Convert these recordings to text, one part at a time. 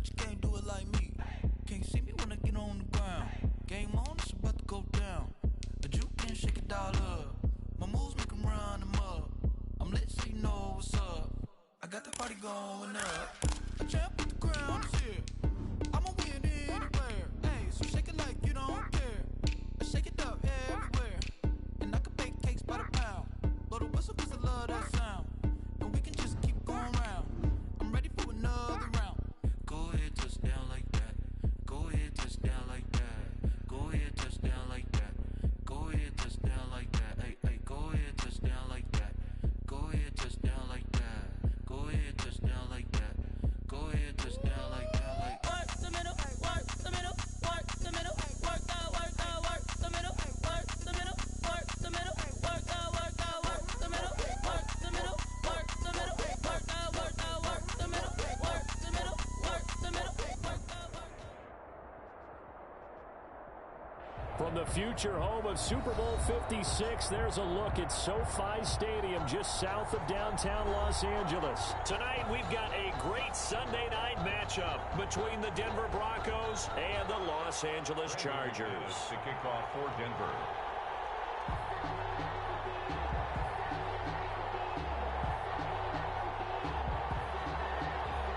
but you can't do it like me. Can't see me when I get on the ground. Game on, it's about to go down. A juke can shake it all up. My moves make them run them up. I'm lit so you know what's up. I got the party going up. A champ with the crown is here. I'ma win anywhere. Hey, so shake it like you don't care. I shake it up everywhere. And I can bake cakes by the pound. Blow the whistle cause I love that sound. And we can just keep going round. I'm ready for another round. Go ahead, touch down like that. Go ahead, touch down like that. Go ahead, touch down like that. Go ahead, touch down like that. Hey, hey, go ahead, touch down like that. Go ahead, touch down like that. Go ahead, touch down like that. Go ahead, touch down like that. Like work the middle, work the middle, work the middle, work out, work the middle, work the middle, work the middle, work out, work the middle, work the middle, work the middle, work out, work the middle, work the middle, work the middle, work out. From the future home of Super Bowl 56, there's a look at SoFi Stadium just south of downtown Los Angeles. Tonight, we've got a great Sunday night matchup between the Denver Broncos and the Los Angeles Chargers. To kick off for Denver.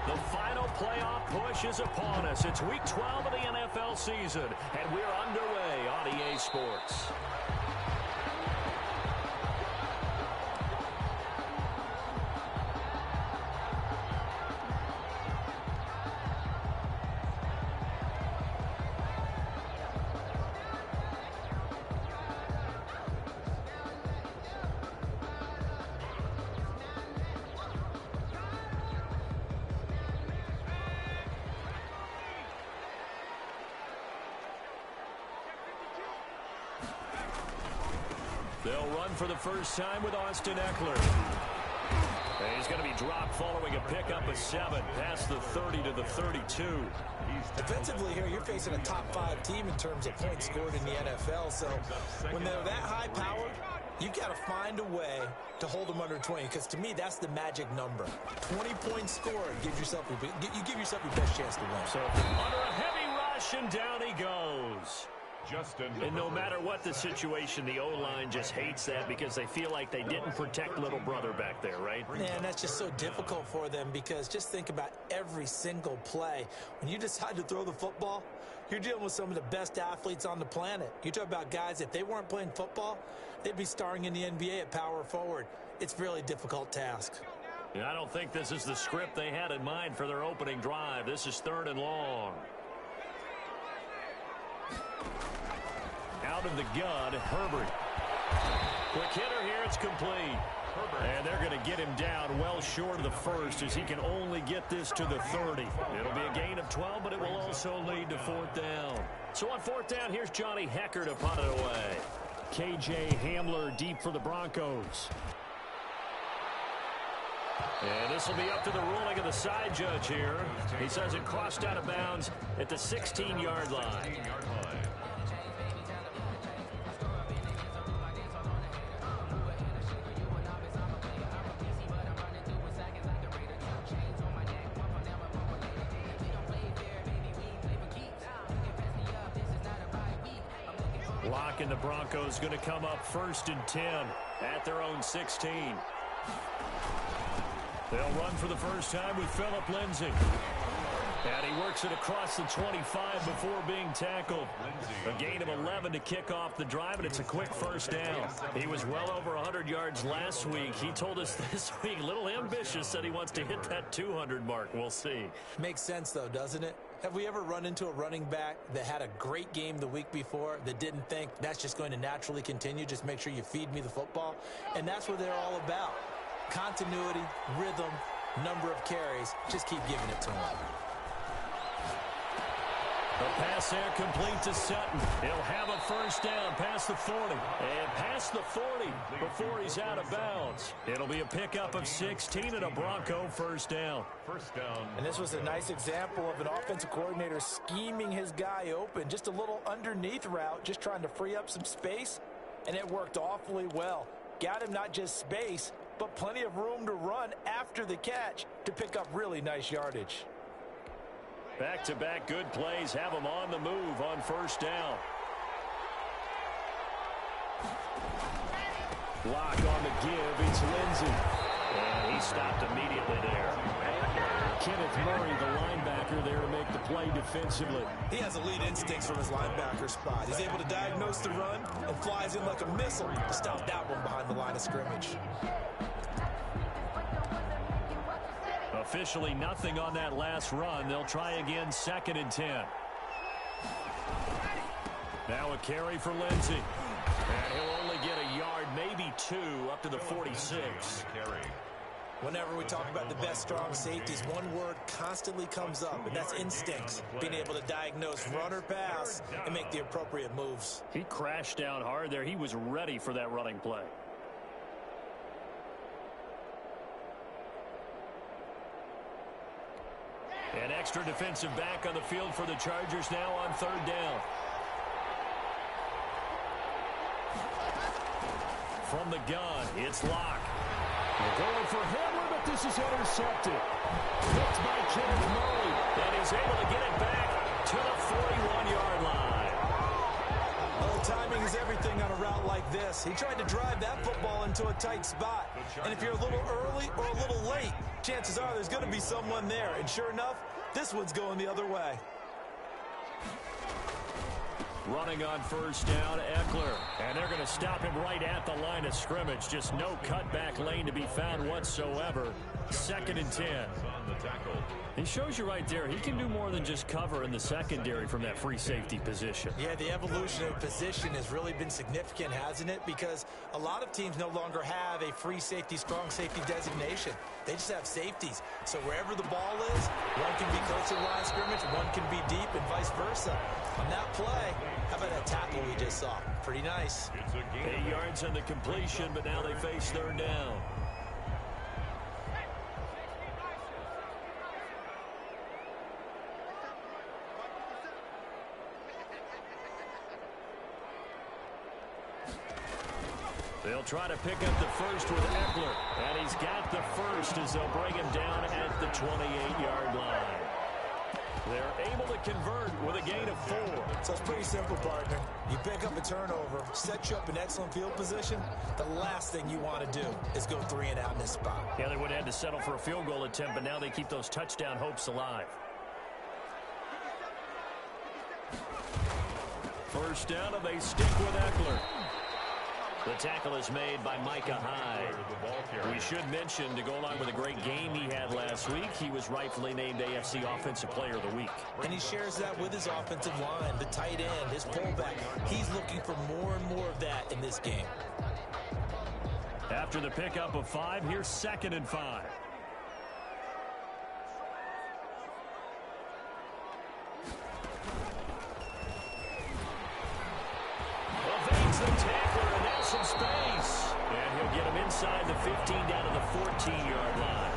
The final playoff push is upon us. It's week 12 of the NFL season, and we're underway on EA Sports. They'll run for the first time with Austin Eckler. And he's going to be dropped following a pickup of 7 past the 30 to the 32. Defensively here, you're facing a top-5 team in terms of points scored in the NFL. So when they're that high-powered, you've got to find a way to hold them under 20. Because to me, that's the magic number. 20 points scored gives yourself you give yourself your best chance to win. So under a heavy rush, and down he goes. And no matter what the situation, the O-line just hates that because they feel like they didn't protect little brother back there, right? Man, that's just so difficult for them because just think about every single play. When you decide to throw the football, you're dealing with some of the best athletes on the planet. You talk about guys, if they weren't playing football, they'd be starring in the NBA at power forward. It's a really difficult task. I don't think this is the script they had in mind for their opening drive. This is 3rd and long. Out of the gun, Herbert. Quick hitter here, it's complete. And they're going to get him down well short of the first as he can only get this to the 30. It'll be a gain of 12, but it will also lead to 4th down. So on 4th down, here's Johnny Hecker to punt it away. KJ Hamler deep for the Broncos. And this will be up to the ruling of the side judge here. He says it crossed out of bounds at the 16-yard line. And the Broncos going to come up 1st and 10 at their own 16. They'll run for the first time with Phillip Lindsay. And he works it across the 25 before being tackled. A gain of 11 to kick off the drive, and it's a quick first down. He was well over 100 yards last week. He told us this week, a little ambitious, said he wants to hit that 200 mark. We'll see. Makes sense, though, doesn't it? Have we ever run into a running back that had a great game the week before that didn't think that's just going to naturally continue? Just make sure you feed me the football. And that's what they're all about. Continuity, rhythm, number of carries. Just keep giving it to him. The pass there complete to Sutton. He'll have a first down past the 40. And past the 40 before he's out of bounds. It'll be a pickup of 16 and a Bronco first down. First down. And this was a nice example of an offensive coordinator scheming his guy open. Just a little underneath route, just trying to free up some space. And it worked awfully well. Got him not just space, but plenty of room to run after the catch to pick up really nice yardage. Back-to-back good plays have him on the move on first down. Block on the give. It's Lindsey. And he stopped immediately there. Kenneth Murray, the linebacker, there to make the play defensively. He has elite instincts from his linebacker spot. He's able to diagnose the run and flies in like a missile to stop that one behind the line of scrimmage. Officially nothing on that last run. They'll try again, 2nd and 10. Now a carry for Lindsey. And he'll only get a yard, maybe 2, up to the 46. Whenever we talk about the best strong safeties, one word constantly comes up, and that's instincts. Being able to diagnose run or pass and make the appropriate moves. He crashed down hard there. He was ready for that running play. An extra defensive back on the field for the Chargers now on 3rd down. From the gun, it's Locke. They're going for Hamler, but this is intercepted. Picked by Kenneth Murray. And he's able to get it back to the 41-yard line. Well, timing is everything on a route like this. He tried to drive that football into a tight spot. And if you're a little early or a little late, chances are there's going to be someone there. And sure enough, this one's going the other way. Running on first down, Eckler. And they're going to stop him right at the line of scrimmage. Just no cutback lane to be found whatsoever. 2nd and 10. He shows you right there, he can do more than just cover in the secondary from that free safety position. Yeah, the evolution of position has really been significant, hasn't it? Because a lot of teams no longer have a free safety, strong safety designation. They just have safeties. So wherever the ball is, one can be close to the line of scrimmage, one can be deep, and vice versa. On that play, how about that tackle we just saw? Pretty nice. 8 yards on the completion, but now they face 3rd down. They'll try to pick up the first with Eckler. And he's got the first as they'll bring him down at the 28-yard line. They're able to convert with a gain of 4. So it's pretty simple, partner. You pick up a turnover, set you up in excellent field position. The last thing you want to do is go 3 and out in this spot. Yeah, they would have had to settle for a field goal attempt, but now they keep those touchdown hopes alive. First down, and they stick with Eckler. The tackle is made by Micah Hyde. We should mention, to go along with a great game he had last week, he was rightfully named AFC Offensive Player of the Week. And he shares that with his offensive line, the tight end, his pullback. He's looking for more and more of that in this game. After the pickup of 5, here's 2nd and 5. Evades the tackler, and now some space. And he'll get him inside the 15 down to the 14-yard line.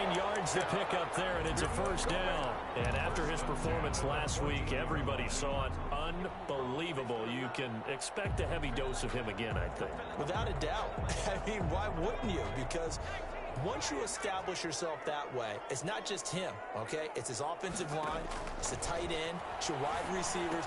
9 yards to pick up there, and it's a first down. And after his performance last week, everybody saw it. Unbelievable. You can expect a heavy dose of him again, I think. Without a doubt. I mean, why wouldn't you? Because once you establish yourself that way, it's not just him, okay? It's his offensive line, it's the tight end, it's your wide receivers,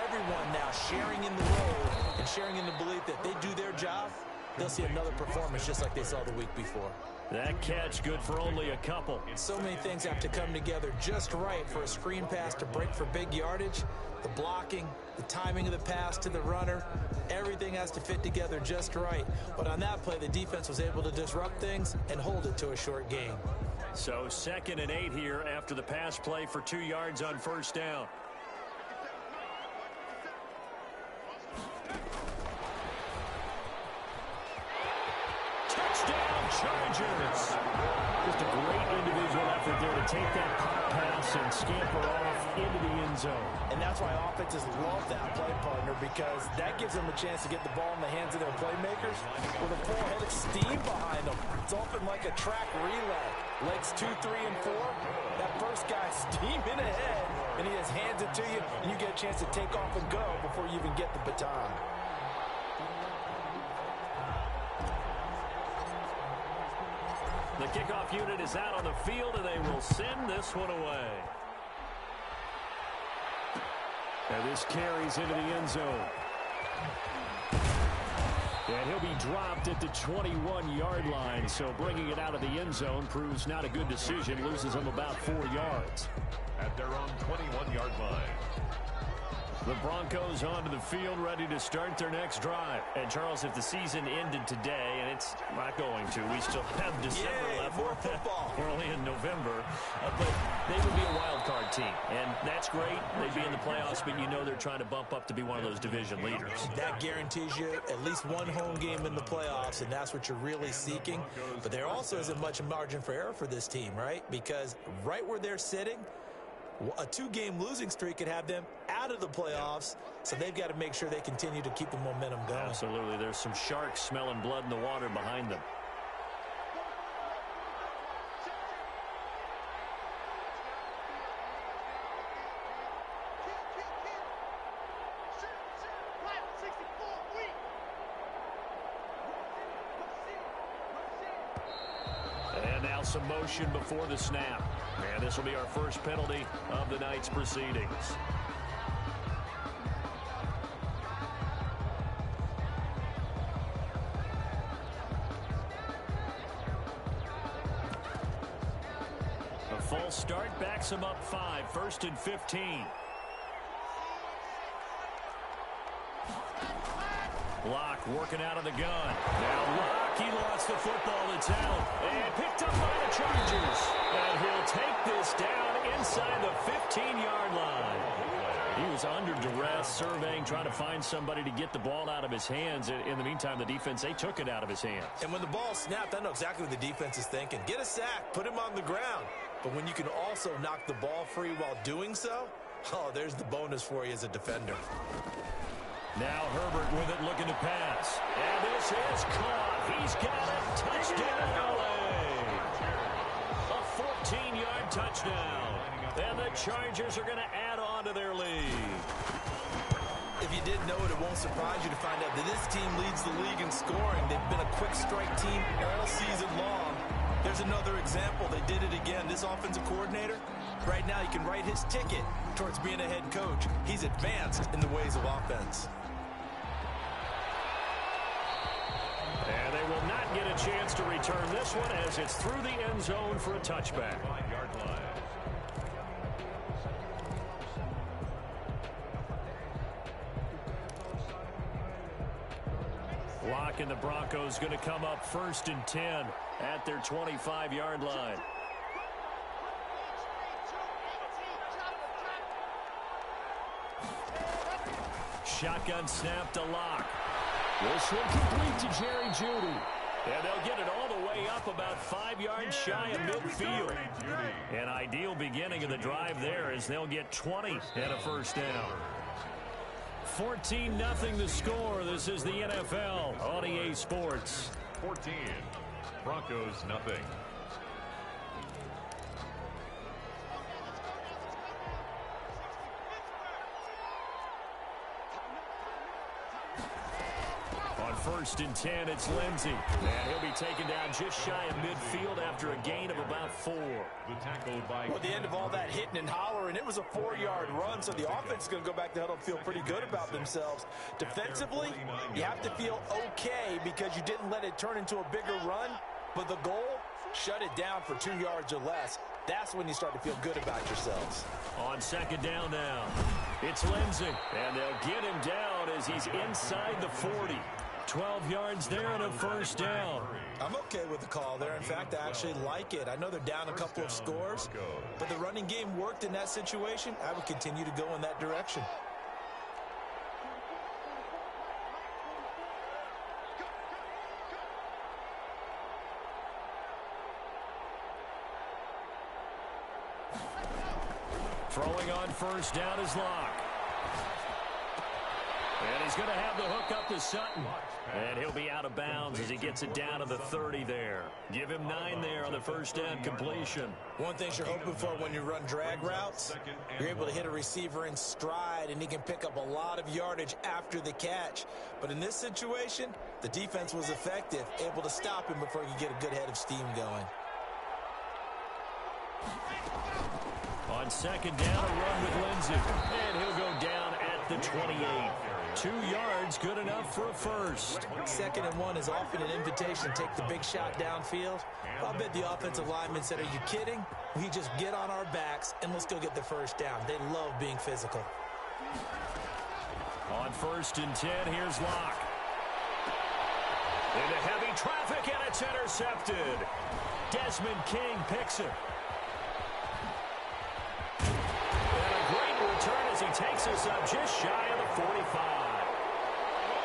everyone now sharing in the role and sharing in the belief that they do their job, they'll see another performance just like they saw the week before. That catch good for only a couple. So many things have to come together just right for a screen pass to break for big yardage. The blocking, the timing of the pass to the runner, everything has to fit together just right. But on that play, the defense was able to disrupt things and hold it to a short gain. So 2nd and 8 here after the pass play for 2 yards on first down. Touchdown, Chargers! Just a great individual effort there to take that pop pass and scamper off into the end zone. And that's why offenses love that play, partner, because that gives them a chance to get the ball in the hands of their playmakers with a full head of steam behind them. It's often like a track relay. Legs 2, 3, and 4. That first guy's steaming ahead, and he just hands it to you, and you get a chance to take off and go before you even get the baton. The kickoff unit is out on the field, and they will send this one away. And this carries into the end zone. And he'll be dropped at the 21-yard line. So bringing it out of the end zone proves not a good decision. Loses him about 4 yards. At their own 21-yard line. The Broncos onto the field, ready to start their next drive. And, Charles, if the season ended today, and it's not going to, we still have December left. More football. We're only in November. But they would be a wild card team. And that's great. They'd be in the playoffs, but you know they're trying to bump up to be one of those division leaders. That guarantees you at least one home game in the playoffs, and that's what you're really seeking. But there also isn't much margin for error for this team, right? Because right where they're sitting, a 2-game losing streak could have them out of the playoffs, so they've got to make sure they continue to keep the momentum going. Absolutely. There's some sharks smelling blood in the water behind them. And now some motion before the snap. And this will be our first penalty of the night's proceedings. A false start backs him up 5, 1st and 15. Locke working out of the gun. Now Locke, he lost the football. It's out. And picked up by the Chargers. And he'll take this down inside the 15-yard line. He was under duress, surveying, trying to find somebody to get the ball out of his hands. In the meantime, the defense, they took it out of his hands. And when the ball snapped, I know exactly what the defense is thinking. Get a sack, put him on the ground. But when you can also knock the ball free while doing so, oh, there's the bonus for you as a defender. Now Herbert with it, looking to pass. And this is caught. He's got it. Touchdown, LA. A 14-yard touchdown. And the Chargers are going to add on to their lead. If you didn't know it, it won't surprise you to find out that this team leads the league in scoring. They've been a quick strike team all season long. There's another example. They did it again. This offensive coordinator, right now, you can write his ticket towards being a head coach. He's advanced in the ways of offense. And they will not get a chance to return this one as it's through the end zone for a touchback. 9-yard line. Locke and the Broncos going to come up 1st and 10 at their 25-yard line. Shotgun snap to Locke. This one complete to Jerry Jeudy. And they'll get it all the way up about 5 yards shy of midfield. An ideal beginning of the drive there as they'll get 20 and a first down. 14-0 the score. This is the NFL on EA Sports. 14. Broncos, nothing. On 1st and 10, it's Lindsey. And he'll be taken down just shy of midfield after a gain of about 4. The tackle by... Well, at the end of all that hitting and hollering, it was a 4-yard run, so the offense is going to go back to huddle and feel pretty good about themselves. Defensively, you have to feel okay because you didn't let it turn into a bigger run, but the goal, shut it down for 2 yards or less. That's when you start to feel good about yourselves. On 2nd down now, it's Lindsey. And they'll get him down as he's inside the 40. 12 yards there and a first down. I'm okay with the call there. In fact, I actually like it. I know they're down a couple of scores, but the running game worked in that situation. I would continue to go in that direction. Throwing on first down is Locke. And he's going to have the hook up to Sutton. And he'll be out of bounds as he gets it down to the 30 there. Give him 9 there on the first down completion. One thing you're hoping for when you run drag routes, you're able to hit a receiver in stride, and he can pick up a lot of yardage after the catch. But in this situation, the defense was effective, able to stop him before he could get a good head of steam going. On 2nd down, a run with Lindsey. And he'll go down the 28. 2 yards, good enough for a first. 2nd and 1 is often an invitation to take the big shot downfield. I'll bet the offensive lineman said, are you kidding? We just get on our backs and let's go get the first down. They love being physical. On 1st and 10, here's Locke. Into heavy traffic, and it's intercepted. Desmond King picks it. And a great return as he takes us up just shy of the 45.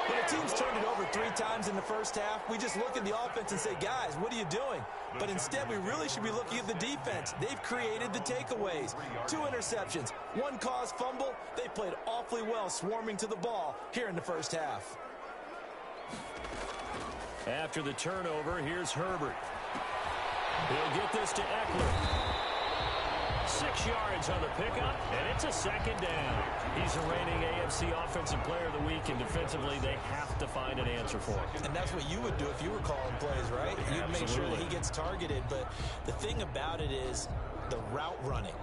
When a team's turned it over 3 times in the first half, we just look at the offense and say, guys, what are you doing? But instead, we really should be looking at the defense. They've created the takeaways. 2 interceptions, 1 caused fumble. They played awfully well swarming to the ball here in the first half. After the turnover, here's Herbert. He'll get this to Eckler. 6 yards on the pickup, and it's a 2nd down. He's a reigning AFC Offensive Player of the Week, and defensively, they have to find an answer for him. And that's what you would do if you were calling plays, right? You'd make sure that he gets targeted. But the thing about it is the route running.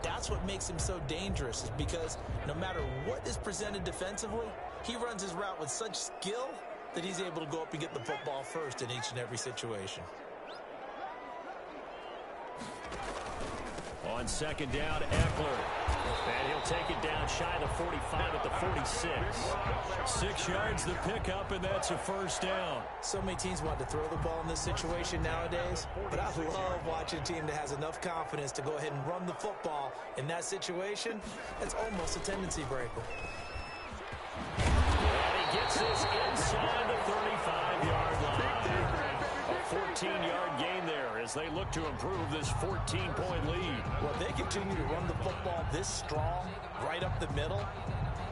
That's what makes him so dangerous, is because no matter what is presented defensively, he runs his route with such skill that he's able to go up and get the football first in each and every situation. On 2nd down, Eckler. And he'll take it down shy of the 45 at the 46. 6 yards the pickup, and that's a first down. So many teams want to throw the ball in this situation nowadays, but I love watching a team that has enough confidence to go ahead and run the football in that situation. That's almost a tendency breaker. And he gets this inside the 35-yard line. A 14-yard gain there as they look to improve this 14-point lead. Well, if they continue to run the football this strong, right up the middle,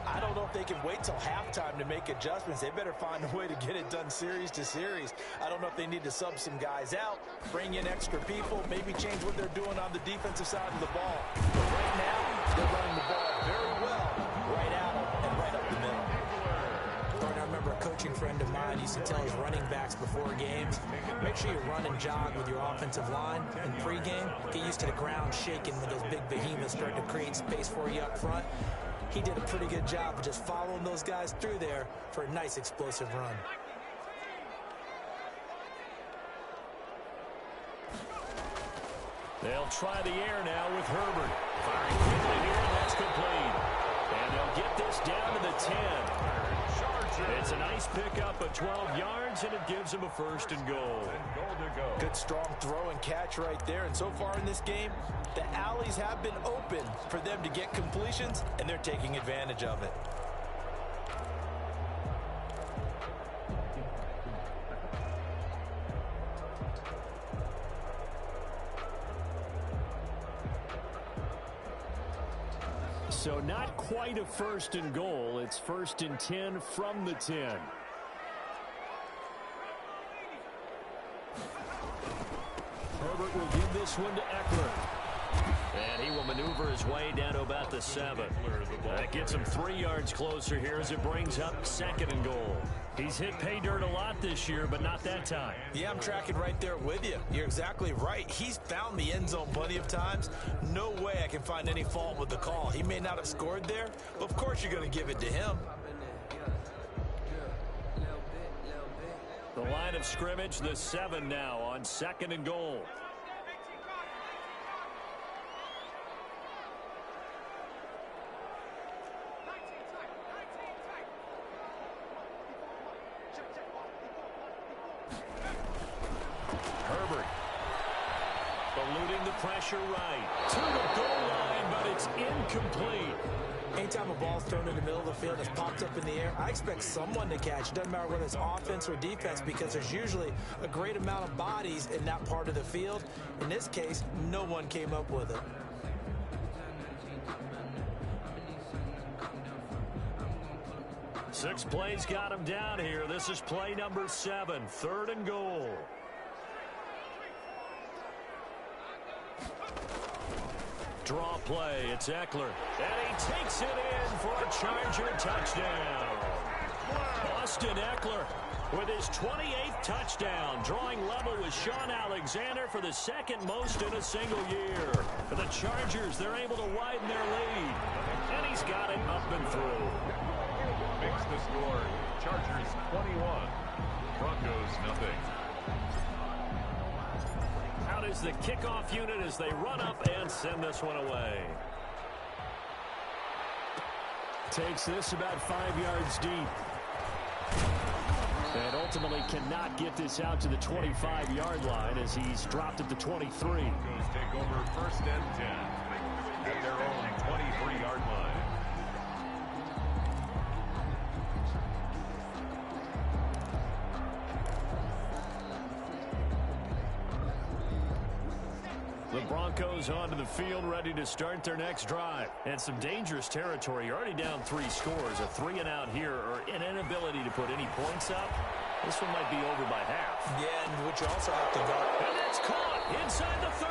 I don't know if they can wait till halftime to make adjustments. They better find a way to get it done series to series. I don't know if they need to sub some guys out, bring in extra people, maybe change what they're doing on the defensive side of the ball. But right now, they're running the ball very well right out and right up the middle. I remember a coaching friend of mine used to tell his running backs before games, make sure you run and jog with your offensive line in pregame. Get used to the ground shaking when those big behemoths start to create space for you up front. He did a pretty good job of just following those guys through there for a nice explosive run. They'll try the air now with Herbert. Firing quickly here, and that's complete. And they'll get this down to the 10. It's a nice pickup of 12 yards, and it gives them a 1st and goal. Good strong throw and catch right there. And so far in this game, the alleys have been open for them to get completions, and they're taking advantage of it. So not quite a 1st and goal. It's 1st and 10 from the 10. Herbert will give this one to Eckler. And he will maneuver his way down to about the 7. That gets him 3 yards closer here as it brings up 2nd and goal. He's hit pay dirt a lot this year, but not that time. Yeah, I'm tracking right there with you. You're exactly right. He's found the end zone plenty of times. No way I can find any fault with the call. He may not have scored there, but of course you're going to give it to him. The line of scrimmage, the 7 now on 2nd and goal. Herbert eluding the pressure right to the goal line, but it's incomplete. Anytime a ball's thrown in the middle of the field, it's popped up in the air, I expect someone to catch. It doesn't matter whether it's offense or defense, because there's usually a great amount of bodies in that part of the field. In this case, no one came up with it. Six plays got him down here. This is play number 7, 3rd and goal. Draw play, it's Eckler. And he takes it in for a Charger touchdown. Austin Eckler with his 28th touchdown, drawing level with Sean Alexander for the 2nd most in a single year. For the Chargers, they're able to widen their lead. And he's got it up and through. Makes the score Chargers 21, Broncos nothing. Out is the kickoff unit as they run up and send this one away. Takes this about 5 yards deep. And ultimately cannot get this out to the 25-yard line as he's dropped at the 23. Broncos take over first and 10 at their own 23-yard line. The Broncos onto the field, ready to start their next drive. And some dangerous territory. You're already down 3 scores. A 3-and-out here, or an inability to put any points up. This one might be over by half. Yeah, and which you also have to go. And it's caught inside the 30.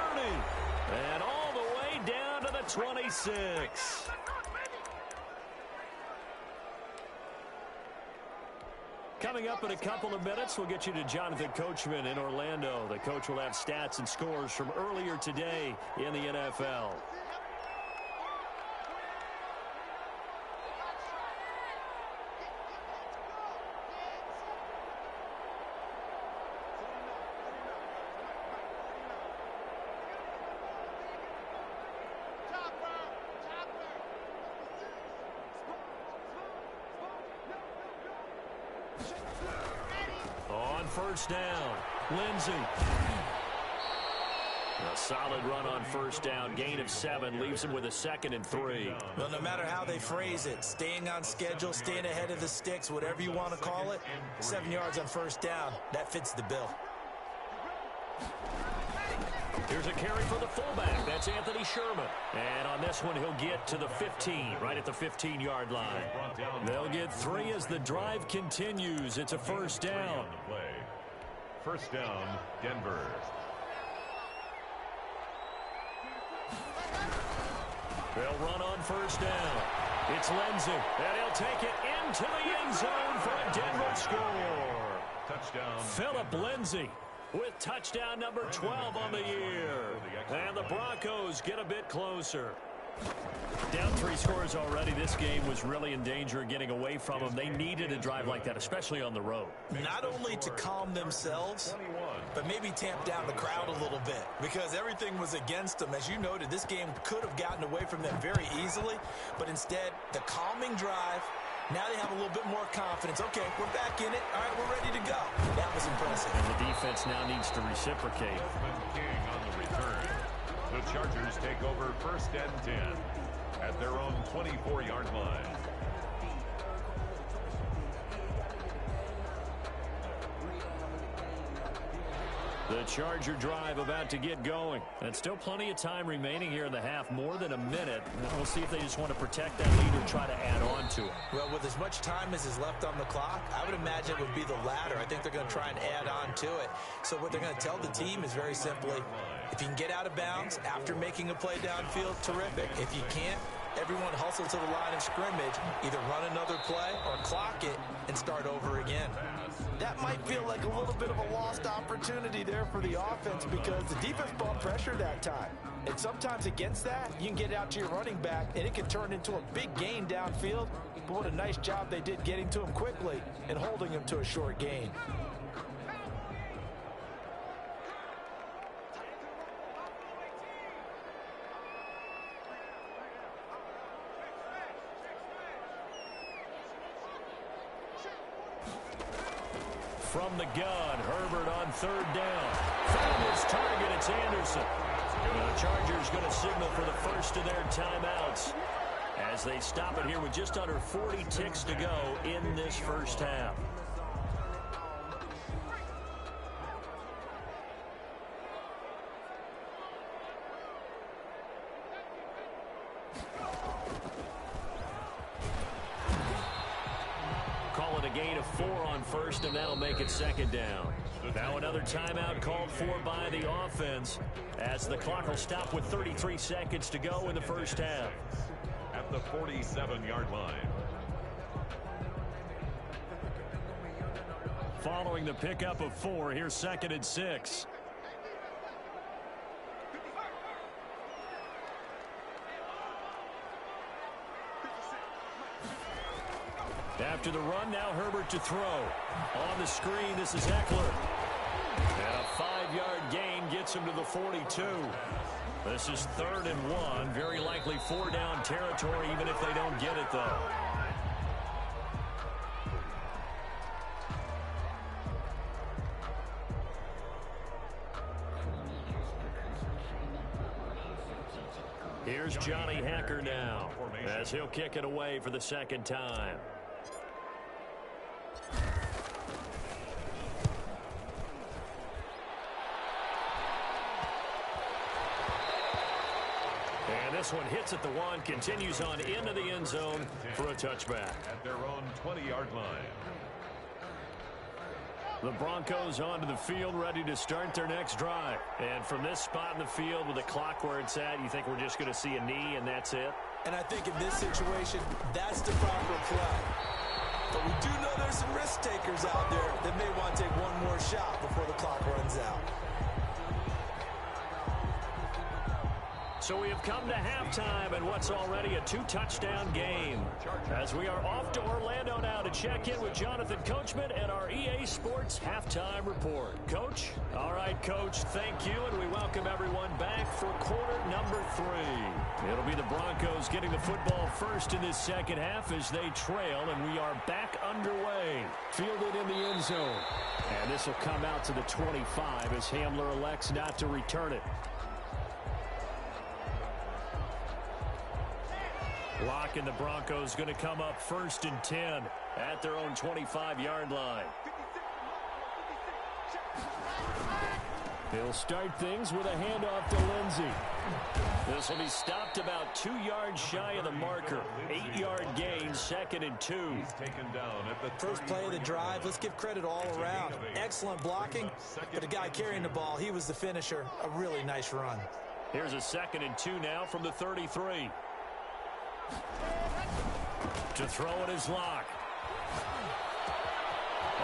And all the way down to the 26. Coming up in a couple of minutes, we'll get you to Jonathan Coachman in Orlando. The coach will have stats and scores from earlier today in the NFL. First down, Lindsey. A solid run on first down. Gain of 7 leaves him with a 2nd and 3. Well, no matter how they phrase it, staying on schedule, staying ahead of the sticks, whatever you want to call it, 7 yards on first down, that fits the bill. Here's a carry for the fullback. That's Anthony Sherman. And on this one, he'll get to the 15, right at the 15-yard line. They'll get 3 as the drive continues. It's a first down. First down, Denver. They'll run on first down. It's Lindsey, and he'll take it into the end zone for a Denver score. Touchdown. Philip Lindsey with touchdown number 12 on the year. And the Broncos get a bit closer. Down 3 scores already. This game was really in danger of getting away from them. They needed a drive like that, especially on the road. Not only to calm themselves, but maybe tamp down the crowd a little bit, because everything was against them. As you noted, this game could have gotten away from them very easily, but instead, the calming drive, now they have a little bit more confidence. Okay, we're back in it. All right, we're ready to go. That was impressive. And the defense now needs to reciprocate. King on the return. The Chargers take over first and 10 at their own 24-yard line. The Charger drive about to get going. And still plenty of time remaining here in the half, more than a minute. We'll see if they just want to protect that lead or try to add on to it. Well, with as much time as is left on the clock, I would imagine it would be the latter. I think they're going to try and add on to it. So what they're going to tell the team is very simply, if you can get out of bounds after making a play downfield, terrific. If you can't, everyone hustle to the line of scrimmage, either run another play or clock it and start over again. That might feel like a little bit of a lost opportunity there for the offense, because the defense brought pressure that time. And sometimes against that, you can get it out to your running back, and it can turn into a big gain downfield. But what a nice job they did getting to him quickly and holding him to a short gain. From the gun, Herbert on third down. Found his target, it's Anderson. The Chargers going to signal for the first of their timeouts as they stop it here with just under 40 ticks to go in this first half. Call it a gain of 4 on first, and that'll make it second down. Now another timeout called for by the offense as the clock will stop with 33 seconds to go in the first half. At the 47-yard line. Following the pickup of 4, here's 2nd and 6. After the run, now Herbert to throw. On the screen, this is Eckler. And a 5-yard gain gets him to the 42. This is 3rd and 1. Very likely 4-down territory, even if they don't get it, though. Here's Johnny Hacker now, as he'll kick it away for the 2nd time. And this one hits at the 1, continues on into the end zone for a touchback. At their own 20-yard line. The Broncos onto the field, ready to start their next drive. And from this spot in the field with the clock where it's at, you think we're just going to see a knee and that's it? And I think in this situation, that's the proper play. But we do know there's some risk takers out there that may want to take one more shot before the clock runs out. So we have come to halftime and what's already a 2-touchdown game. As we are off to Orlando now to check in with Jonathan Coachman and our EA Sports Halftime Report. Coach? All right, Coach, thank you, and we welcome everyone back for quarter number 3. It'll be the Broncos getting the football first in this second half as they trail, and we are back underway. Fielded in the end zone. And this will come out to the 25 as Hamler elects not to return it. Lock and the Broncos going to come up 1st and 10 at their own 25-yard line. He'll start things with a handoff to Lindsey. This will be stopped about 2 yards shy of the marker. 8-yard gain, 2nd and 2. He's taken down at the First play of the drive, let's give credit all around. Excellent blocking, but the guy carrying the ball, he was the finisher. A really nice run. Here's a 2nd and 2 now from the 33. To throw it is Locke.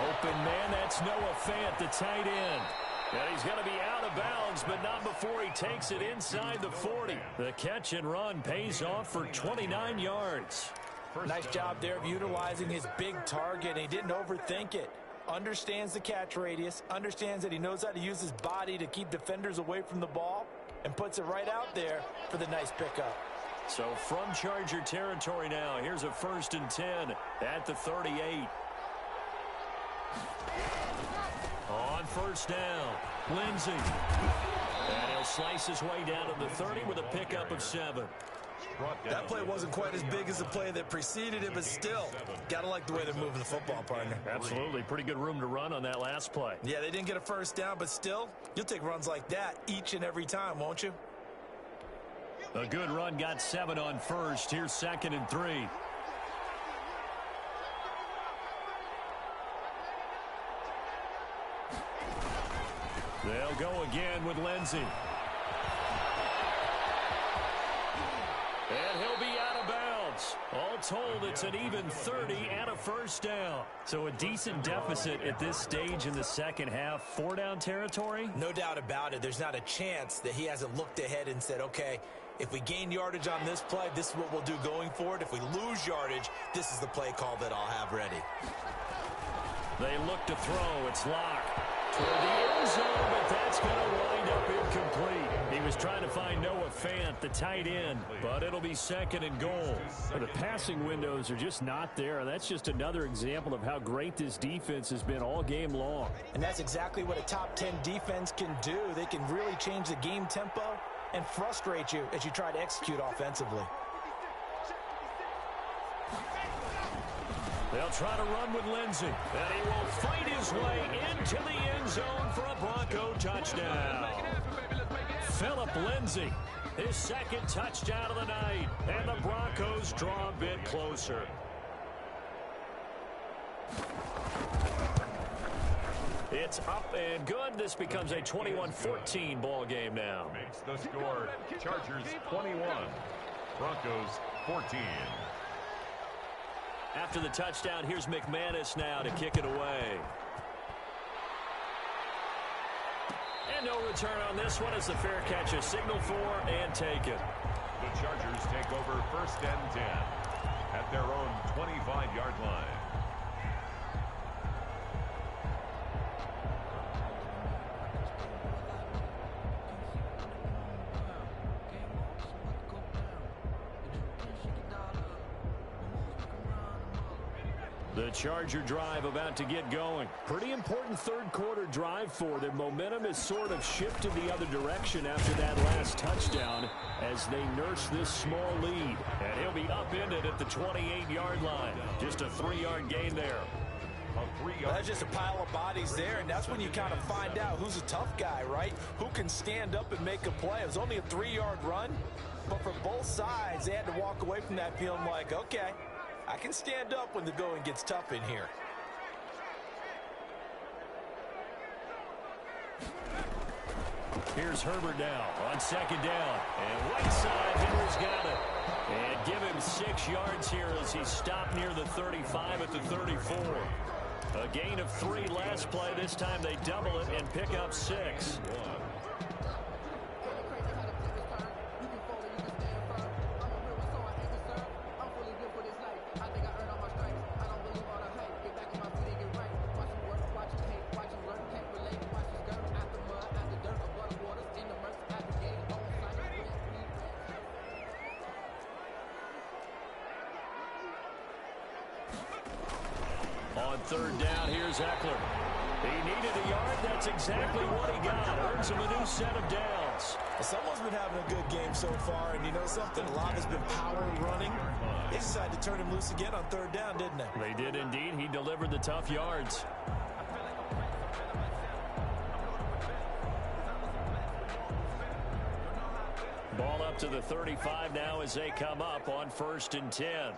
Open man, that's Noah Fant, the tight end. And he's going to be out of bounds, but not before he takes it inside the 40. The catch and run pays off for 29 yards. Nice job there of utilizing his big target. He didn't overthink it. Understands the catch radius, understands that he knows how to use his body to keep defenders away from the ball, and puts it right out there for the nice pickup. So from Charger territory now, here's a 1st and 10 at the 38. On 1st down, Lindsey. And he'll slice his way down to the 30 with a pickup of 7. That play wasn't quite as big as the play that preceded it, but still, got to like the way they're moving the football, partner. Absolutely. Pretty good room to run on that last play. Yeah, they didn't get a 1st down, but still, you'll take runs like that each and every time, won't you? A good run, got 7 on 1st. Here's 2nd and 3. They'll go again with Lindsey. And he'll be out of bounds. All told, it's an even 30 and a 1st down. So a decent deficit at this stage in the second half. 4-down territory? No doubt about it. There's not a chance that he hasn't looked ahead and said, okay, if we gain yardage on this play, this is what we'll do going forward. If we lose yardage, this is the play call that I'll have ready. They look to throw. It's Locke toward the end zone, but that's going to wind up incomplete. He was trying to find Noah Fant, the tight end, but it'll be 2nd and goal. The passing windows are just not there. That's just another example of how great this defense has been all game long. And that's exactly what a top 10 defense can do. They can really change the game tempo and frustrate you as you try to execute offensively. They'll try to run with Lindsey, and he will fight his way into the end zone for a Bronco touchdown. Phillip Lindsey, his 2nd touchdown of the night, and the Broncos draw a bit closer. It's up and good. This becomes a 21-14 ball game now. Makes the score Chargers 21, Broncos 14. After the touchdown, here's McManus now to kick it away. And no return on this one as the fair catch is signaled for and taken. The Chargers take over 1st and 10 at their own 25-yard line. The Charger drive about to get going. Pretty important third quarter drive for them. Momentum has sort of shifted the other direction after that last touchdown as they nurse this small lead. And he'll be upended at the 28-yard line. Just a 3-yard gain there. That's just a pile of bodies there, and that's when you kind of find out who's a tough guy, right? Who can stand up and make a play. It was only a 3-yard run, but for both sides, they had to walk away from that feeling like, okay, I can stand up when the going gets tough in here. Here's Herbert now on second down. And right side, Henry's got it. And give him 6 yards here as he stopped near the 35 at the 34. A gain of 3 last play. This time they double it and pick up 6. On third down, here's Eckler. He needed a yard. That's exactly what he got. Earns him a new set of downs. Someone's been having a good game so far, and you know something? A lot has been power running. They decided to turn him loose again on third down, didn't they? They did indeed. He delivered the tough yards. Ball up to the 35 now as they come up on 1st and 10.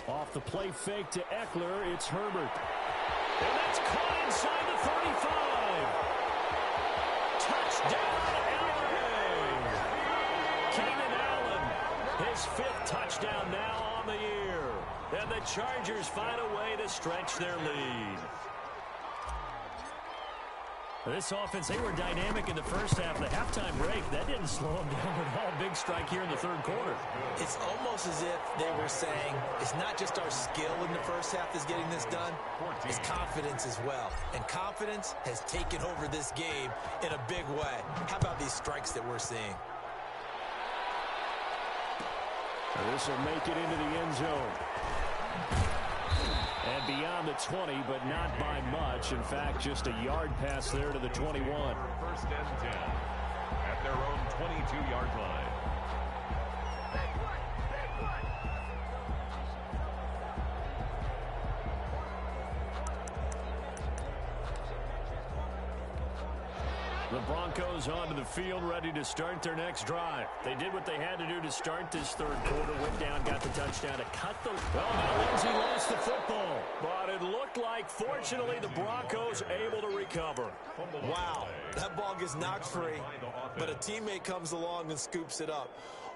Off the play fake to Eckler, it's Herbert. And that's caught inside the 35. Touchdown, Allen. Keenan Allen, his 5th touchdown now on the year. And the Chargers find a way to stretch their lead. This offense, they were dynamic in the first half. The halftime break, that didn't slow them down at all. Big strike here in the third quarter. It's almost as if they were saying, it's not just our skill in the first half that's getting this done, it's confidence as well. And confidence has taken over this game in a big way. How about these strikes that we're seeing? This will make it into the end zone. And beyond the 20, but not by much. In fact, just a yard pass there to the 21. 1st and 10 at their own 22-yard line. The Broncos onto the field, ready to start their next drive. They did what they had to do to start this third quarter. Went down, got the touchdown to cut the... Well, now Lindsey lost the football. But it looked like, fortunately, the Broncos able to recover. Wow, that ball gets knocked free, but a teammate comes along and scoops it up.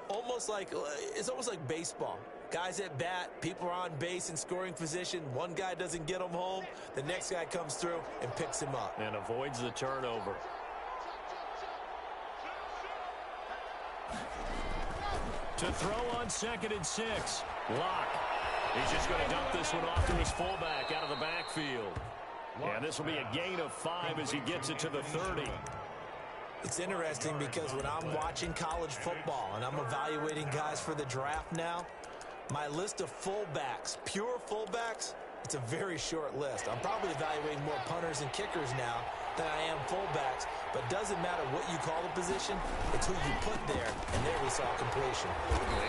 It's almost like baseball. Guys at bat, people are on base in scoring position. One guy doesn't get him home. The next guy comes through and picks him up. And avoids the turnover. To throw on 2nd and 6. Lock. He's just going to dump this one off to his fullback out of the backfield. And this will be a gain of 5 as he gets it to the 30. It's interesting because when I'm watching college football and I'm evaluating guys for the draft now, my list of fullbacks, pure fullbacks, it's a very short list. I'm probably evaluating more punters and kickers now than I am fullbacks. But it doesn't matter what you call the position, it's who you put there. And there we saw completion.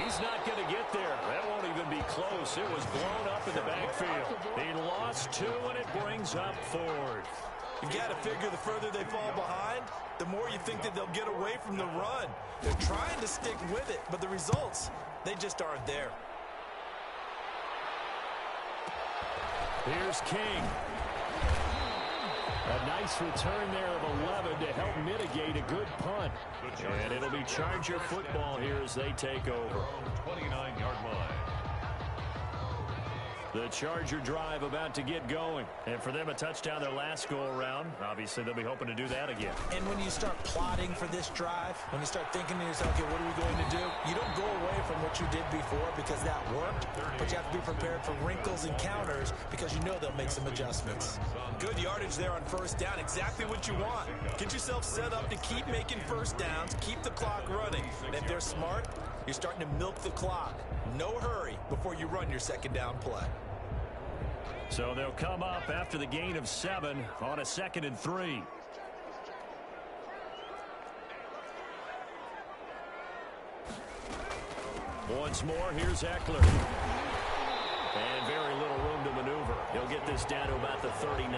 He's not going to get there. That won't even be close. It was blown up in the backfield. He lost 2, and it brings up 4th. You've got to figure the further they fall behind, the more you think that they'll get away from the run. They're trying to stick with it, but the results, they just aren't there. Here's King. A nice return there of 11 to help mitigate a good punt. And it'll be Charger football here as they take over. 29-yard line. The Charger drive about to get going. And for them, a touchdown their last go-around. Obviously, they'll be hoping to do that again. And when you start plotting for this drive, when you start thinking to yourself, okay, what are we going to do? You don't go away from what you did before because that worked, but you have to be prepared for wrinkles and counters because you know they'll make some adjustments. Good yardage there on 1st down, exactly what you want. Get yourself set up to keep making 1st downs, keep the clock running. And if they're smart, You're starting to milk the clock. No hurry before you run your second down play. So they'll come up after the gain of 7 on a 2nd and 3. Once more, here's Eckler. And very little room to maneuver. He'll get this down to about the 39.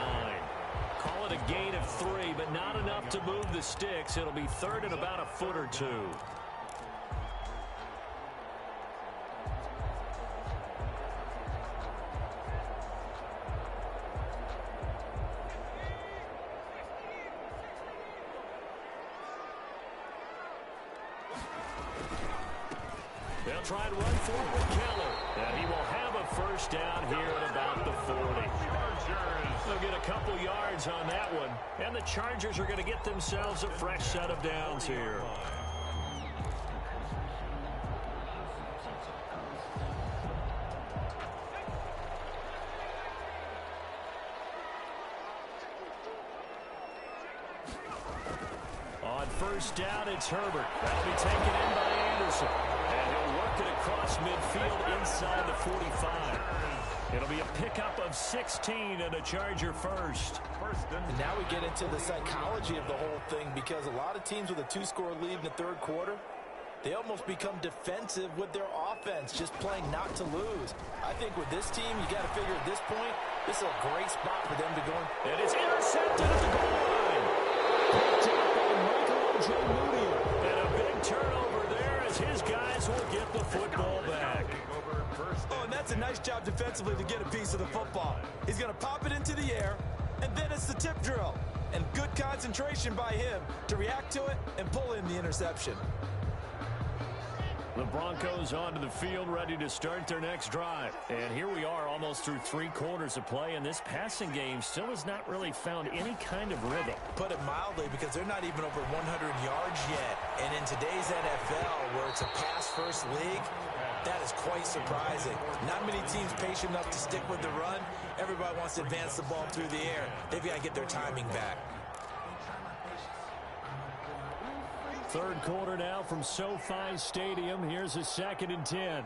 Call it a gain of 3, but not enough to move the sticks. It'll be 3rd and about a foot or 2. They'll try and run for it with Keller. And he will have a first down here at about the 40. They'll get a couple yards on that one. And the Chargers are going to get themselves a fresh set of downs here. On first down, it's Herbert. That'll be taken in by Anderson. And he'll work it across midfield inside the 45. It'll be a pickup of 16 and a Charger first. And now we get into the psychology of the whole thing, because a lot of teams with a 2-score lead in the third quarter, they almost become defensive with their offense, just playing not to lose. I think with this team, you got to figure at this point, this is a great spot for them to go in. And it's intercepted at the goal line. Picked up by Michael Moody. And a big turnover there as his guys will get the football back. Oh, and that's a nice job defensively to get a piece of the football. He's going to pop it into the air, and then it's the tip drill. And good concentration by him to react to it and pull in the interception. The Broncos onto the field, ready to start their next drive. And here we are almost through 3 quarters of play, and this passing game still has not really found any kind of rhythm. Put it mildly, because they're not even over 100 yards yet. And in today's NFL, where it's a pass-first league, that is quite surprising. Not many teams patient enough to stick with the run. Everybody wants to advance the ball through the air. They've got to get their timing back. Third quarter now from SoFi Stadium. Here's a 2nd and 10.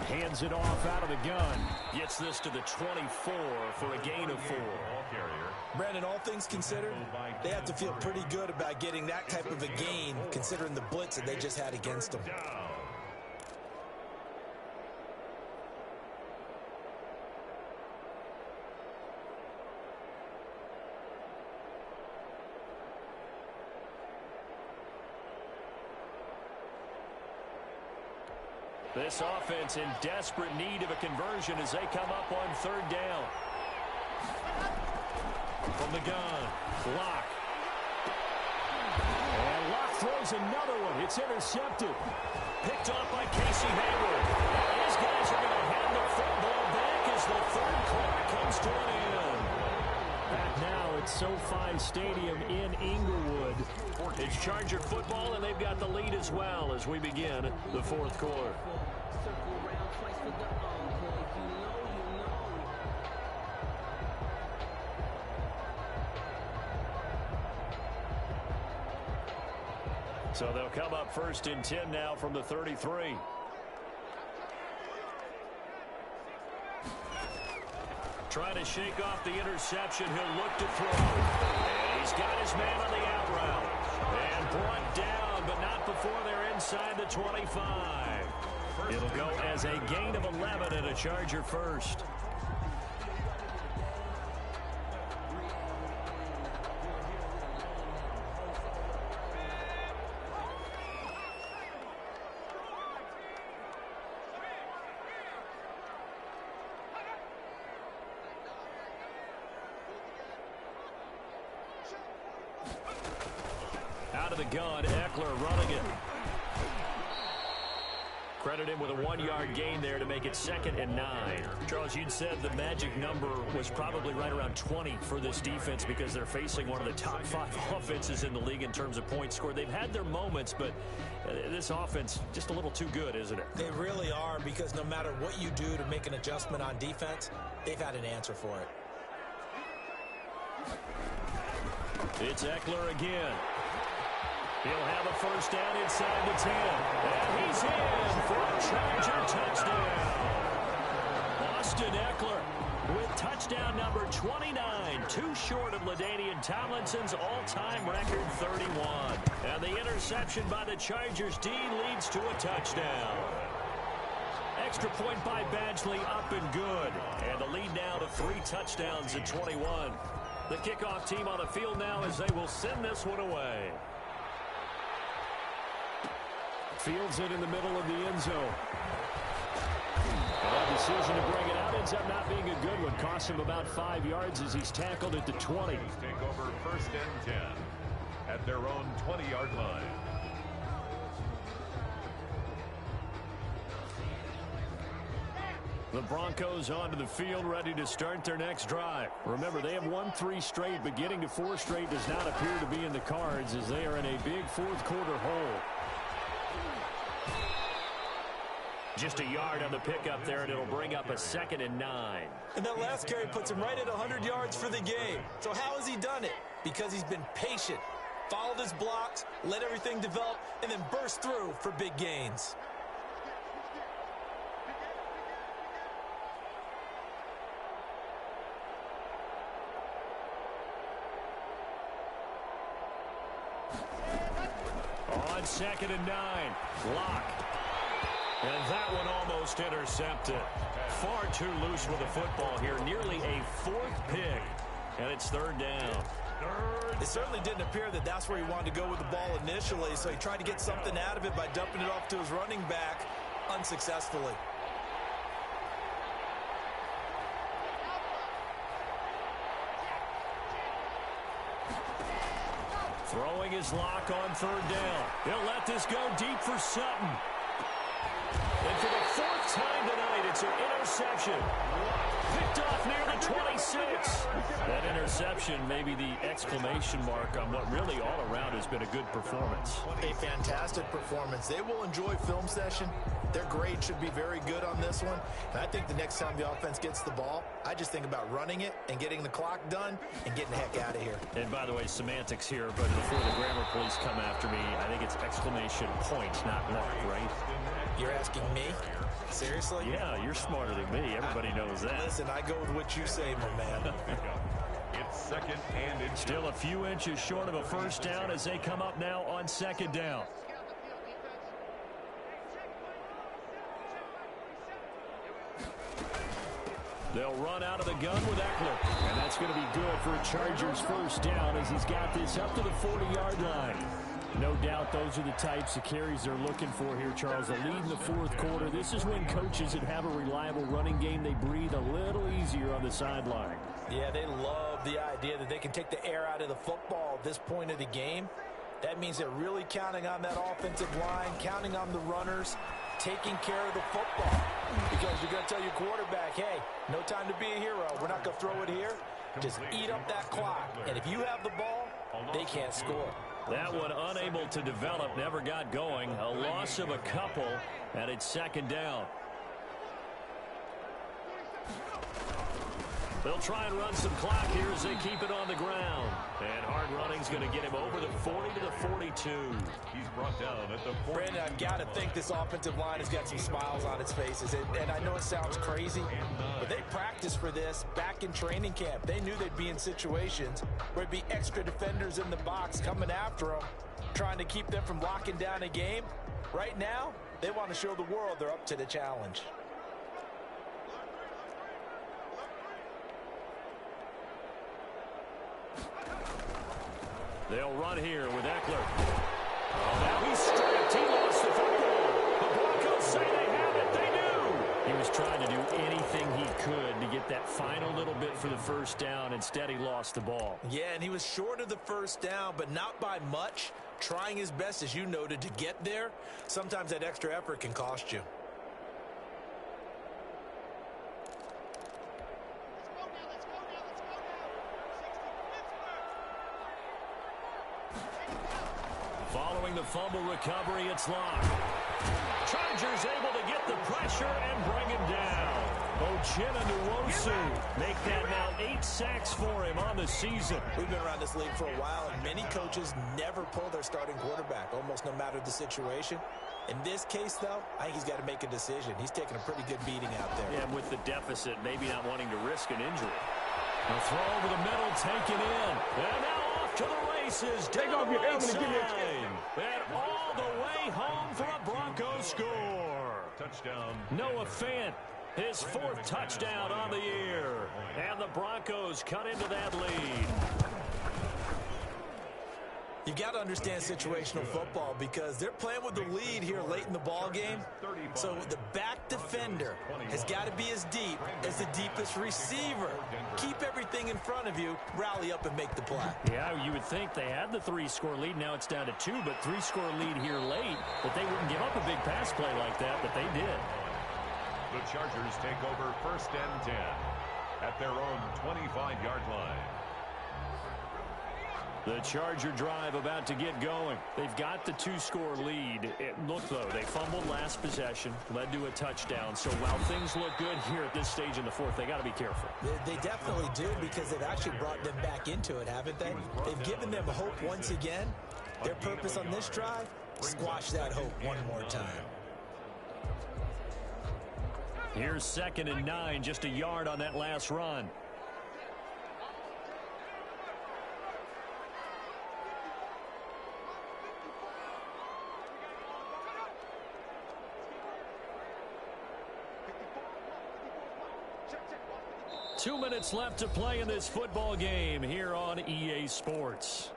Hands it off out of the gun. Gets this to the 24 for a gain of 4. Brandon, all things considered, they have to feel pretty good about getting that type of a gain, considering the blitz that they just had against them. This offense in desperate need of a conversion as they come up on 3rd down. From the gun, Locke. And Locke throws another one. It's intercepted. Picked off by Casey Hayward. And his guys are going to hand the football back as the 3rd quarter comes to an end. Back now at SoFi Stadium in Inglewood. It's Charger football, and they've got the lead as well as we begin the 4th quarter. So they'll come up 1st and 10 now from the 33. Trying to shake off the interception. He'll look to throw. And he's got his man on the out route. And brought down, but not before they're inside the 25. It'll go as a gain of 11 and a Charger first. Out of the gun, Eckler running it. Credit him with a 1-yard gain there to make it 2nd and 9. Charles, you'd said the magic number was probably right around 20 for this defense because they're facing one of the top 5 offenses in the league in terms of points scored. They've had their moments, but this offense just a little too good, isn't it? They really are, because no matter what you do to make an adjustment on defense, they've had an answer for it. It's Eckler again. He'll have a first down inside the 10. And he's in for a Charger touchdown. Austin Eckler with touchdown number 29, too short of LaDainian Tomlinson's all-time record 31. And the interception by the Chargers D leads to a touchdown. Extra point by Badgley, up and good. And the lead now to 3 touchdowns at 21. The kickoff team on the field now as they will send this one away. Fields it in the middle of the end zone. That decision to bring it out ends up not being a good one. Costs him about 5 yards as he's tackled at the 20. Take over first and 10 at their own 20-yard line. The Broncos onto the field, ready to start their next drive. Remember, they have won 3 straight, but getting to 4 straight does not appear to be in the cards as they are in a big fourth-quarter hole. Just a yard on the pickup there, and it'll bring up a 2nd and 9. And that last carry puts him right at 100 yards for the game. So how has he done it? Because he's been patient, followed his blocks, let everything develop, and then burst through for big gains. On 2nd and 9, Lock. And that one almost intercepted. Far too loose with the football here. Nearly a 4th pick. And it's 3rd down. It certainly didn't appear that that's where he wanted to go with the ball initially, so he tried to get something out of it by dumping it off to his running back unsuccessfully. Throwing his Lock on 3rd down. He'll let this go deep for Sutton. And for the 4th time tonight, it's an interception. Picked off near the 26. That interception may be the exclamation mark on what really all around has been a good performance. A fantastic performance. They will enjoy film session. Their grade should be very good on this one. And I think the next time the offense gets the ball, I just think about running it and getting the clock done and getting the heck out of here. And by the way, semantics here, but before the grammar police come after me, I think it's exclamation point, not mark, right? You're asking me? Seriously? Yeah, you're smarter than me. Everybody knows that. Listen, I go with what you say, my man. It's 2nd and inches. Still a few inches short of a first down as they come up now on 2nd down. They'll run out of the gun with Eckler. And that's going to be good for a Chargers first down as he's got this up to the 40-yard line. No doubt those are the types of carries they're looking for here, Charles. A lead in the 4th quarter. This is when coaches that have a reliable running game, they breathe a little easier on the sideline. Yeah, they love the idea that they can take the air out of the football at this point of the game. That means they're really counting on that offensive line, counting on the runners, taking care of the football. Because you're going to tell your quarterback, hey, no time to be a hero. We're not going to throw it here. Just eat up that clock. And if you have the ball, they can't score. That one unable to develop, never got going. A loss of a couple, and it's 2nd down. They'll try and run some clock here as they keep it on the ground. And hard running's going to get him over the 40 to the 42. He's brought down at the 40. Brandon, I've got to think this offensive line has got some smiles on its faces. And I know it sounds crazy, but they practiced for this back in training camp. They knew they'd be in situations where there'd be extra defenders in the box coming after them, trying to keep them from locking down a game. Right now, they want to show the world they're up to the challenge. They'll run here with Eckler. Now he's stripped. He lost the football. The Broncos say they have it. They do. He was trying to do anything he could to get that final little bit for the first down. Instead, he lost the ball. Yeah, and he was short of the first down, but not by much. Trying his best, as you noted, to get there. Sometimes that extra effort can cost you. Following the fumble recovery, it's Lock. Chargers able to get the pressure and bring him down. Uchenna Nwosu make that now 8 sacks for him on the season. We've been around this league for a while, and many coaches never pull their starting quarterback, almost no matter the situation. In this case, though, I think he's got to make a decision. He's taking a pretty good beating out there. Yeah, and with the deficit, maybe not wanting to risk an injury. A throw over the middle, taken in. And now off to the races. Take off your helmet and give me a kick. And all the way home for a Broncos score. Touchdown. Noah Fant, his 4th touchdown on the year. And the Broncos cut into that lead. You've got to understand situational football because they're playing with the lead here late in the ball game. So the back defender has got to be as deep as the deepest receiver. Keep everything in front of you, rally up and make the play. Yeah, you would think they had the 3-score lead. Now it's down to 2, but 3-score lead here late. But they wouldn't give up a big pass play like that, but they did. The Chargers take over 1st and 10 at their own 25-yard line. The Charger drive about to get going. They've got the 2-score lead. Look, though, they fumbled last possession, led to a touchdown. So while things look good here at this stage in the 4th, they got to be careful. They definitely do because they've actually brought them back into it, haven't they? They've given them hope once again. Their purpose on this drive, squash that hope one more time. Here's 2nd and 9, just a yard on that last run. Two minutes left to play in this football game here on EA Sports.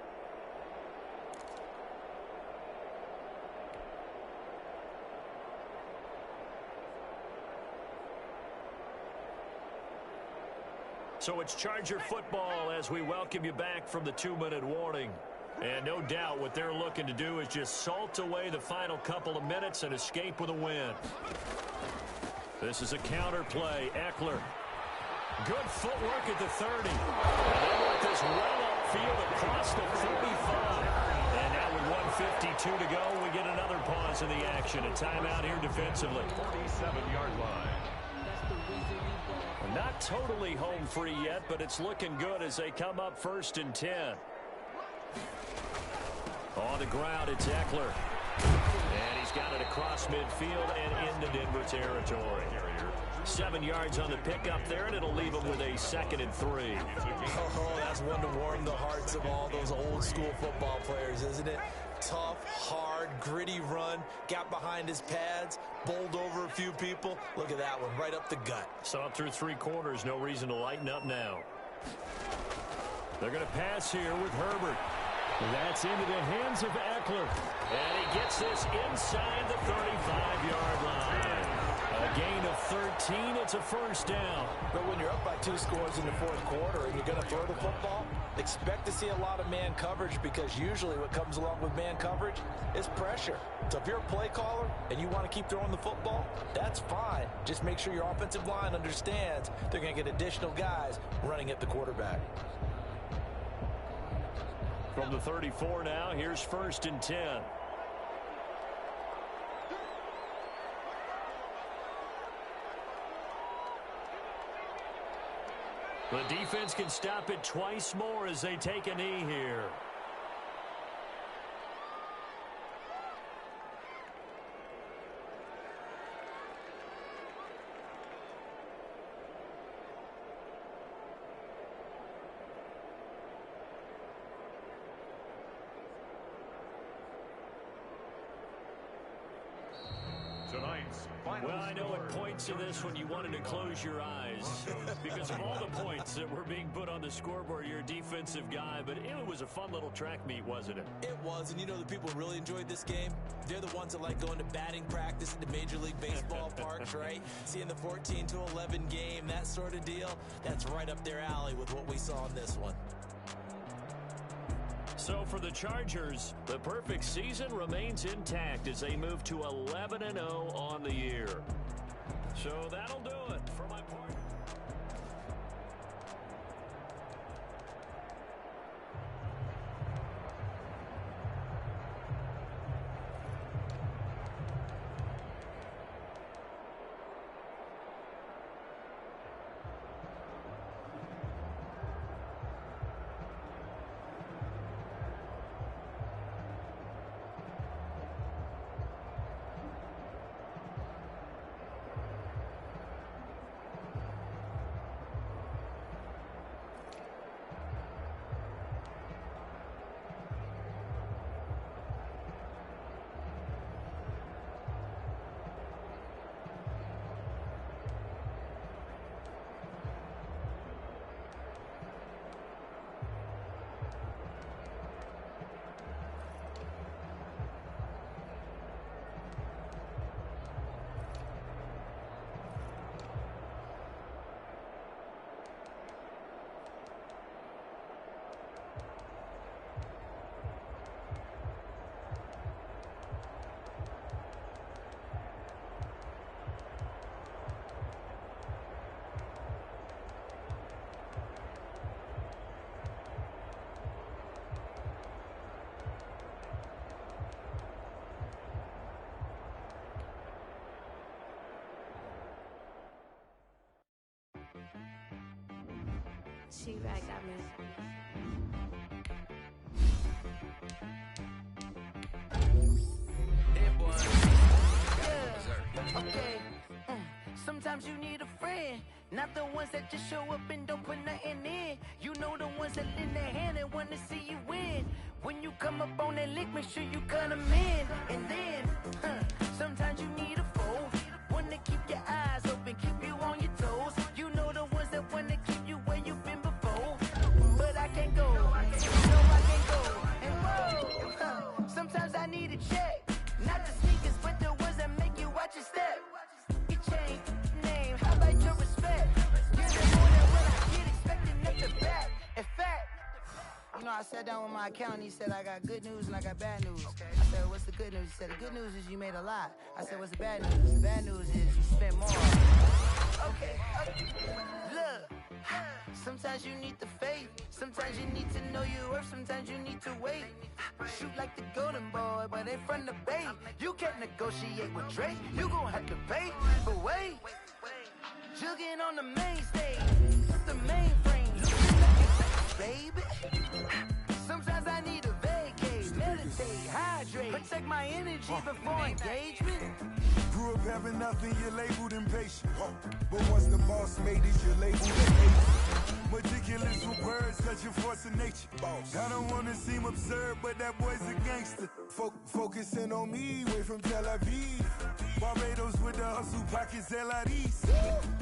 So it's Charger football as we welcome you back from the 2-minute warning. And no doubt what they're looking to do is just salt away the final couple of minutes and escape with a win. This is a counter play. Eckler. Good footwork at the 30. And they want this well upfield across the 35. And now with 1:52 to go, we get another pause in the action. A timeout here defensively. 47-yard line. Not totally home free yet, but it's looking good as they come up 1st and 10. On the ground, it's Eckler. And he's got it across midfield and into Denver territory. 7 yards on the pickup there, and it'll leave him with a 2nd and 3. Oh, that's one to warm the hearts of all those old school football players, isn't it? Tough, hard, gritty run, got behind his pads, bowled over a few people. Look at that one, right up the gut. Saw it through 3 quarters, no reason to lighten up now. They're going to pass here with Herbert. That's into the hands of Eckler. And he gets this inside the 35-yard line. A gain of 13, it's a 1st down. But when you're up by 2 scores in the 4th quarter and you're going to throw the football, expect to see a lot of man coverage because usually what comes along with man coverage is pressure. So if you're a play caller and you want to keep throwing the football, that's fine. Just make sure your offensive line understands they're going to get additional guys running at the quarterback. From the 34 now, here's 1st and 10. The defense can stop it twice more as they take a knee here. Well, I know at points in this one you wanted to close your eyes because of all the points that were being put on the scoreboard. You're a defensive guy, but it was a fun little track meet, wasn't it? It was, and you know the people who really enjoyed this game? They're the ones that like going to batting practice at the Major League Baseball parks, right? Seeing the 14-11 game, that sort of deal, that's right up their alley with what we saw in this one. So for the Chargers, the perfect season remains intact as they move to 11-0 on the year. So that'll do it for my part. She-Rag got me. Okay. Sometimes you need a friend, not the ones that just show up and don't put nothing in. You know the ones that lend their hand and want to see you win. When you come up on that lick, make sure you cut them in. And then, sometimes you need a foe, one to keep your eyes open, keep you on your toes. You know the ones that want to keep you where you've been before. But I can't go, no I can't go. And whoa, sometimes I need a check, not the sneakers, but the ones that make you watch your step. Your chain, name, how about your respect? You're the more than what I get, expecting nothing back. In fact, you know, I sat down with my accountant, he said I got good news and I got bad news. I said, what's the good news? He said, the good news is you made a lot. I said, what's the bad news? The bad news is you spent more. Okay. Look, sometimes you need the faith, sometimes you need to know your worth, sometimes you need to wait. Shoot like the golden boy, but they from the bay. You can't negotiate with Drake, you gon' have to pay. But wait, jugging on the main stage, the mainframe, looking at your face, baby. Sometimes I need a vacate, meditate, hydrate, protect my energy before engagement. Grew up having nothing, you're labeled impatient. But once the boss made it, you're labeled an agent. Meticulous with words, such a force of nature. I don't wanna seem absurd, but that boy's a gangster. Focusing on me, way from Tel Aviv. Barbados with the hustle pockets, LIDs.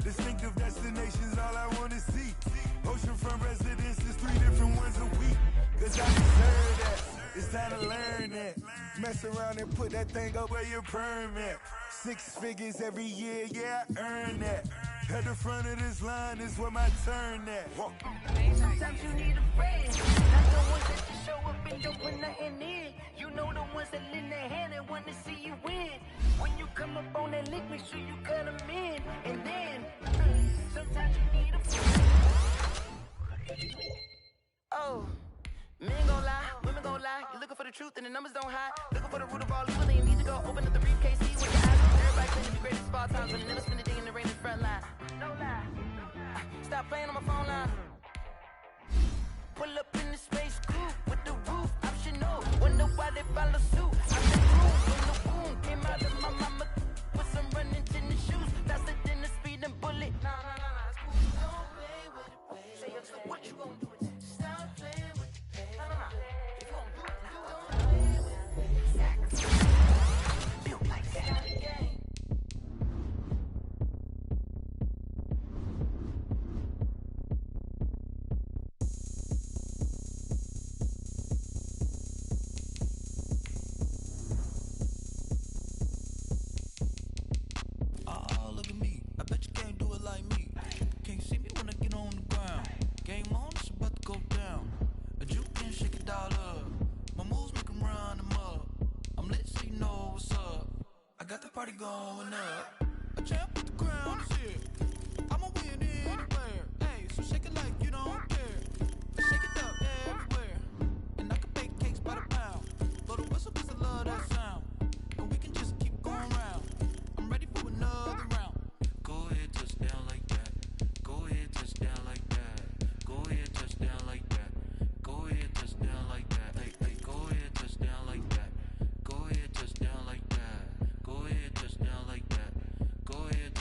Distinctive destinations, all I wanna see. Oceanfront residences, 3 different ones a week. Cause I deserve that, it's time to learn that. Mess around and put that thing up where your perm at. 6 figures every year, yeah, I earn that. At the front of this line is where my turn at. Sometimes you need a friend, not the ones that just show up and don't put nothing in. You know the ones that lend their hand and want to see you win. When you come up on that lick, make sure you cut them in. And then, sometimes you need a friend. Oh, men gon' lie, women gon' lie. You're looking for the truth and the numbers don't hide. Looking for the root of all evil, then you need to go open up the briefcase, see what your eyes on. Everybody claim to be greatest of all times, but they never spend a day in the rain in the front line. No lie. Stop playing on my phone line. Pull up in the space coupe with the roof optional. Wonder why they follow suit. I'm the groom when the boom came out of my mama with some running tennis shoes. Faster than the speeding bullet. Nah, it's cool. Don't play with it, baby. Say so what you gon' do with it? Stop playing with it, baby. Nah. If you gon' do it, don't play with it, baby. Exactly. Built like that. Party going up. A champ with the crown is here. I'ma win anywhere. Hey, so shake it like you don't care. Shake it up everywhere. And I can bake cakes by the pound. Blow the whistle 'cause I love that sound. And we can just keep going round. I'm ready for another round. Go ahead, touch down like that. Go ahead, touch down like that. Go ahead, touch down like that. Go ahead, touch down like that. Hey, go ahead, touch down like that. Go ahead, touch down like that. Go ahead, touch down like that. Go ahead,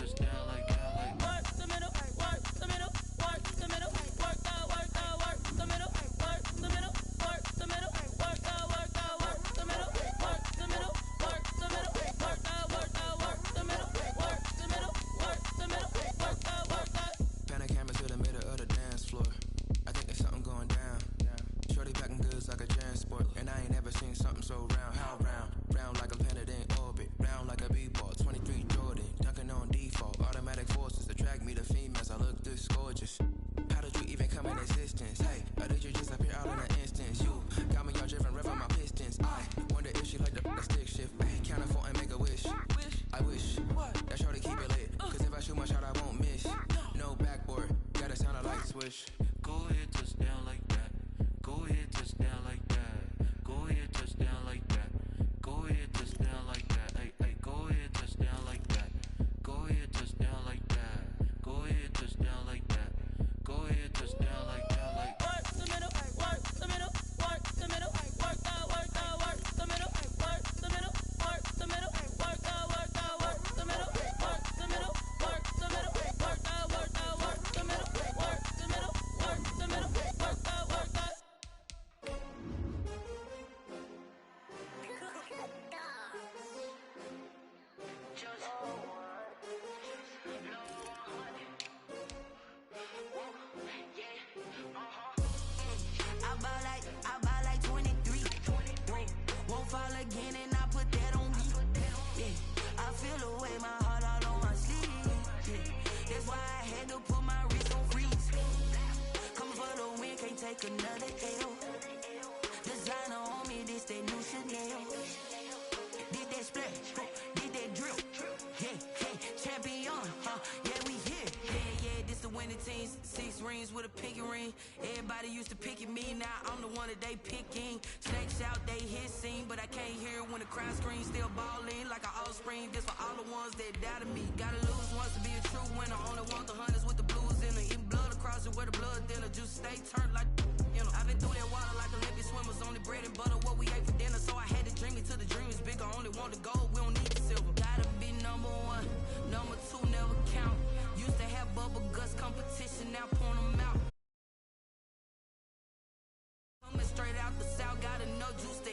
feel the way, my heart all on my sleeve. Yeah. That's why I had to put my wrist on freeze. Coming for the win, can't take another L. Designer on me, this that new Chanel. Did that splash, did that drill. Yeah, yeah, champion, yeah, we here. Yeah, this the winning teams. 6 rings with a pinky ring. Everybody used to pick at me, now I'm the one that they picking. Snakes out, they hit scene, but I can't hear it when the crowd screams. Still balling like an offspring. This for all the ones that doubted me. Gotta lose once to be a true winner. Only want the hunters with the blues in it. Eating blood across it where the blood dinner. Juice stay turned like, you know. I've been through that water like Olympic swimmers. Only bread and butter, what we ate for dinner. So I had to dream it till the dream is bigger. Only want the gold, we don't need the silver. Gotta be number 1, number 2 never count. Used to have bubble guts competition, now point them out. Coming straight out the south, gotta know juice.